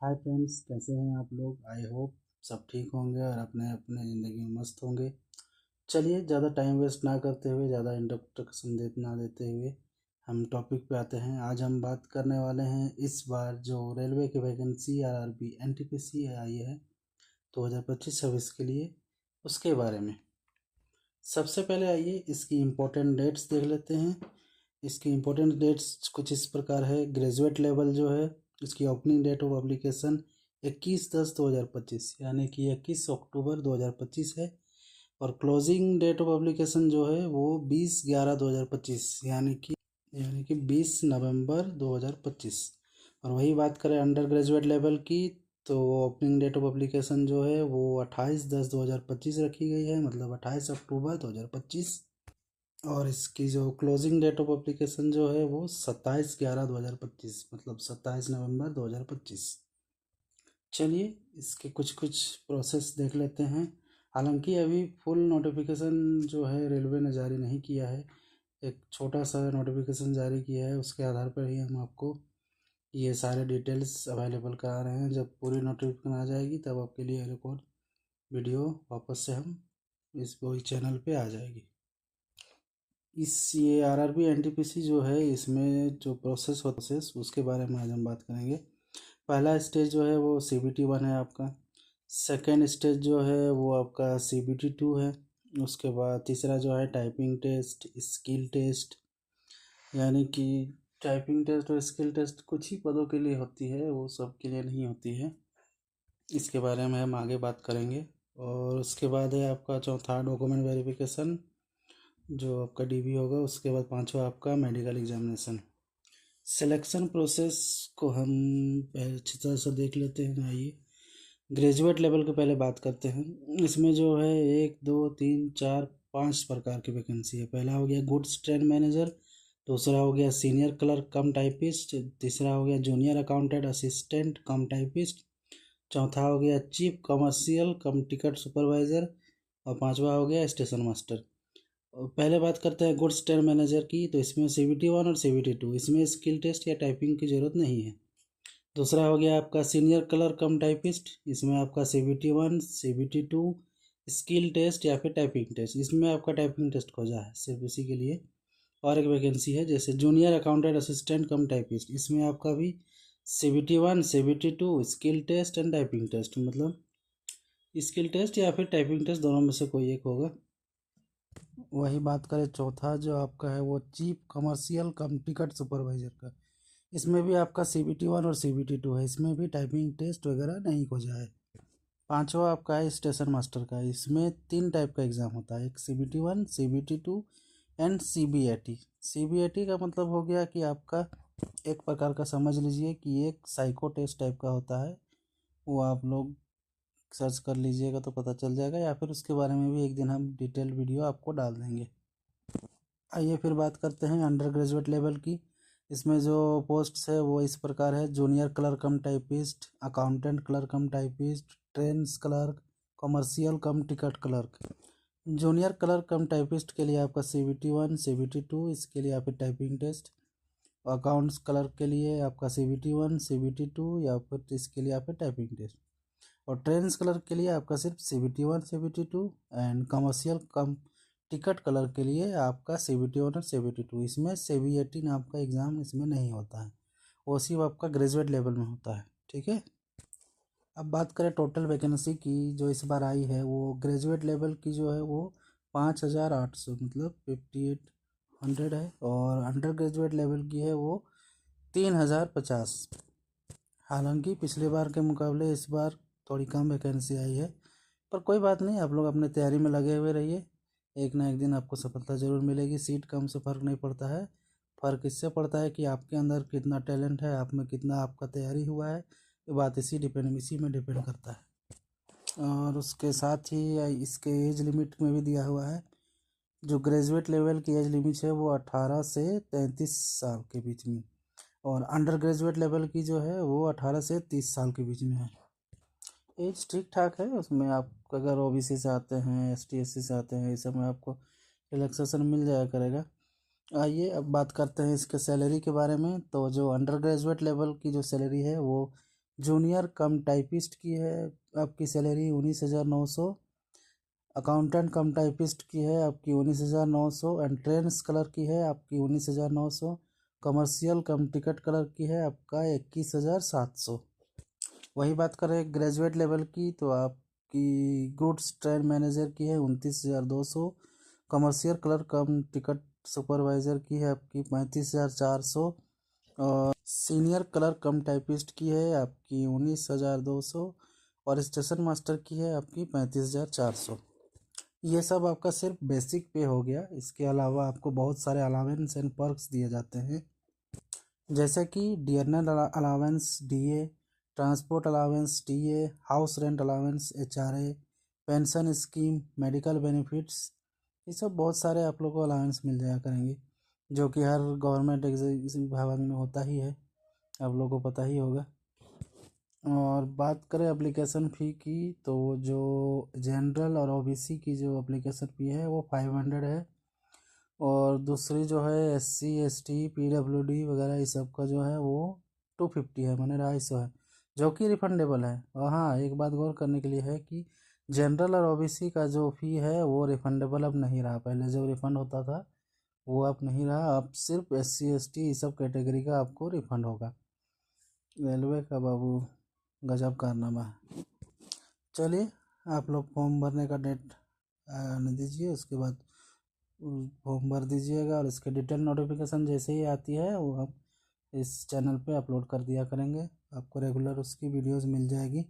Hi friends, कैसे हैं आप लोग। आई होप सब ठीक होंगे और अपने अपने ज़िंदगी में मस्त होंगे। चलिए ज़्यादा टाइम वेस्ट ना करते हुए, ज़्यादा इंट्रोडक्शन ना देते हुए हम टॉपिक पे आते हैं। आज हम बात करने वाले हैं इस बार जो रेलवे की वैकेंसी आरआरबी एनटीपीसी आई है 2025-26 के लिए, उसके बारे में। सबसे पहले आइए इसकी इम्पोर्टेंट डेट्स देख लेते हैं। इसकी इम्पोर्टेंट डेट्स कुछ इस प्रकार है। ग्रेजुएट लेवल जो है, इसकी ओपनिंग डेट ऑफ एप्लीकेशन 21/10/2025 यानी कि 21 अक्टूबर 2025 है। और क्लोजिंग डेट ऑफ एप्लीकेशन जो है वो 20/11/2025 यानी कि 20 नवंबर 2025। और वही बात करें अंडर ग्रेजुएट लेवल की, तो ओपनिंग डेट ऑफ एप्लीकेशन जो है वो 28/10/2025 रखी गई है, मतलब 28 अक्टूबर 2025। और इसकी जो क्लोजिंग डेट ऑफ एप्लीकेशन जो है वो 27/11/2025, मतलब 27 नवंबर 2025। चलिए इसके कुछ कुछ प्रोसेस देख लेते हैं। हालांकि अभी फुल नोटिफिकेशन जो है रेलवे ने जारी नहीं किया है, एक छोटा सा नोटिफिकेशन जारी किया है। उसके आधार पर ही हम आपको ये सारे डिटेल्स अवेलेबल करा रहे हैं। जब पूरी नोटिफिकेशन आ जाएगी तब आपके लिए एक और वीडियो वापस से हम इस वही चैनल पे आ जाएगी। ये आरआरबी एनटीपीसी जो है, इसमें जो प्रोसेस उसके बारे में आज हम बात करेंगे। पहला स्टेज जो है वो CBT 1 है आपका। सेकेंड स्टेज जो है वो आपका CBT 2 है। उसके बाद तीसरा जो है टाइपिंग टेस्ट, स्किल टेस्ट, यानी कि टाइपिंग टेस्ट और स्किल टेस्ट कुछ ही पदों के लिए होती है, वो सब के लिए नहीं होती है। इसके बारे में हम आगे बात करेंगे। और उसके बाद है आपका चौथा डॉक्यूमेंट वेरिफिकेशन जो आपका DV होगा। उसके बाद पांचवा आपका मेडिकल एग्जामिनेशन। सिलेक्शन प्रोसेस को हम पहले अच्छी तरह से देख लेते हैं। आइए ग्रेजुएट लेवल के पहले बात करते हैं। इसमें जो है 1 2 3 4 5 प्रकार की वैकेंसी है। पहला हो गया गुड्स ट्रेड मैनेजर, दूसरा हो गया सीनियर क्लर्क कम टाइपिस्ट, तीसरा हो गया junior accountant assistant cum typist, चौथा हो गया चीफ कमर्शियल कम टिकट सुपरवाइज़र, और पांचवा हो गया स्टेशन मास्टर। और पहले बात करते हैं गुड्स ट्रेड मैनेजर की, तो इसमें CBT 1 और CBT 2, इसमें स्किल टेस्ट या टाइपिंग की ज़रूरत नहीं है। दूसरा हो गया आपका सीनियर क्लर्क कम टाइपिस्ट, इसमें आपका CBT 1 CBT 2 स्किल टेस्ट या फिर टाइपिंग टेस्ट, इसमें आपका टाइपिंग टेस्ट खोजा है सिर्फ इसी के लिए। और एक वैकेंसी है जैसे junior accountant assistant cum typist, इसमें आपका भी CBT 1 CBT 2 skill test and typing test, मतलब स्किल टेस्ट या फिर टाइपिंग टेस्ट दोनों में से कोई एक होगा। वही बात करें चौथा जो आपका है वो चीफ कमर्शियल कम टिकट सुपरवाइजर का, इसमें भी आपका CBT 1 और CBT 2 है, इसमें भी टाइपिंग टेस्ट वगैरह नहीं खोजा है। पांचवा आपका है स्टेशन मास्टर का, इसमें 3 टाइप का एग्ज़ाम होता है, एक CBT 1 CBT 2 and CBAT। CBAT का मतलब हो गया कि आपका एक प्रकार का समझ लीजिए कि एक साइको टेस्ट टाइप का होता है। वो आप लोग सर्च कर लीजिएगा तो पता चल जाएगा, या फिर उसके बारे में भी एक दिन हम डिटेल वीडियो आपको डाल देंगे। आइए फिर बात करते हैं अंडर ग्रेजुएट लेवल की। इसमें जो पोस्ट्स है वो इस प्रकार है: जूनियर क्लर्क कम टाइपिस्ट, अकाउंटेंट क्लर्क कम टाइपिस्ट, ट्रेन्स क्लर्क, कमर्शियल कम टिकट क्लर्क। जूनियर क्लर्क कम टाइपिस्ट के लिए आपका CBT 1 CBT 2, इसके लिए आप टाइपिंग टेस्ट। अकाउंट्स क्लर्क के लिए आपका CBT 1 CBT 2 या फिर इसके लिए आप टाइपिंग टेस्ट। और ट्रेन्स क्लर्क के लिए आपका सिर्फ CBT 1 CBT 2 and commercial come ticket clerk के लिए आपका CBT 1 और CBT 2। इसमें CBAT नाम का एग्ज़ाम इसमें नहीं होता है, वो सिर्फ आपका ग्रेजुएट लेवल में होता है। ठीक है, अब बात करें टोटल वैकेंसी की जो इस बार आई है, वो ग्रेजुएट लेवल की जो है वो 5,800 मतलब 5800 है, और अंडर ग्रेजुएट लेवल की है वो 3,050। हालांकि पिछले बार के मुकाबले इस बार थोड़ी कम वैकेंसी आई है, पर कोई बात नहीं, आप लोग अपने तैयारी में लगे हुए रहिए। एक ना एक दिन आपको सफलता ज़रूर मिलेगी। सीट कम से फ़र्क नहीं पड़ता है, फ़र्क इससे पड़ता है कि आपके अंदर कितना टैलेंट है, आप में कितना आपका तैयारी हुआ है। ये बात इसी में डिपेंड करता है। और उसके साथ ही इसके एज लिमिट में भी दिया हुआ है। जो ग्रेजुएट लेवल की एज लिमिट है वो 18 से 33 साल के बीच में, और अंडर ग्रेजुएट लेवल की जो है वो 18 से 30 साल के बीच में है। एज ठीक ठाक है, उसमें आप अगर OBC से आते हैं, ST SC से आते हैं, इस सब में आपको रिलैक्सेशन मिल जाया करेगा। आइए अब बात करते हैं इसके सैलरी के बारे में। तो जो अंडर ग्रेजुएट लेवल की जो सैलरी है वो जूनियर कम टाइपिस्ट की है आपकी सैलरी 19,900। अकाउंटेंट कम टाइपिस्ट की है आपकी 19,900। एंट्रेंस कलर की है आपकी 19,900। कमर्शियल कम टिकट कलर की है आपका 21,700। वही बात करें ग्रेजुएट लेवल की तो आपकी गुड्स ट्रेड मैनेजर की है 29,200। कमर्शियल कलर कम टिकट सुपरवाइज़र की है आपकी 35,400। और सीनियर कलर कम टाइपिस्ट की है आपकी 19,200। और स्टेशन मास्टर की है आपकी 35,400। ये सब आपका सिर्फ बेसिक पे हो गया। इसके अलावा आपको बहुत सारे अलावेंस एंड पर्क्स दिए जाते हैं, जैसे कि dearness allowance DA, transport allowance DA, house rent allowance HRA, pension scheme, medical benefits. ये सब बहुत सारे आप लोगों को अलावेंस मिल जाया करेंगे, जो कि हर गवर्नमेंट विभाग में होता ही है, आप लोगों को पता ही होगा। और बात करें एप्लीकेशन फ़ी की तो जो जनरल और ओबीसी की जो एप्लीकेशन फ़ी है वो 500 है। और दूसरी जो है SC ST PWD वगैरह इस सब का जो है वो 250 है, माने 250 है, जो कि रिफंडेबल है। और हाँ, एक बात गौर करने के लिए है कि जनरल और ओबीसी का जो फ़ी है वो रिफंडेबल अब नहीं रहा। पहले जो रिफ़ंड होता था वो अब नहीं रहा, अब सिर्फ SC ST इस सब कैटेगरी का आपको रिफ़ंड होगा। रेलवे का बाबू गजब कारनामा है। चलिए, आप लोग फॉर्म भरने का डेट आने दीजिए, उसके बाद फॉर्म भर दीजिएगा और इसके डिटेल नोटिफिकेशन जैसे ही आती है वो हम इस चैनल पे अपलोड कर दिया करेंगे। आपको रेगुलर उसकी वीडियोस मिल जाएगी।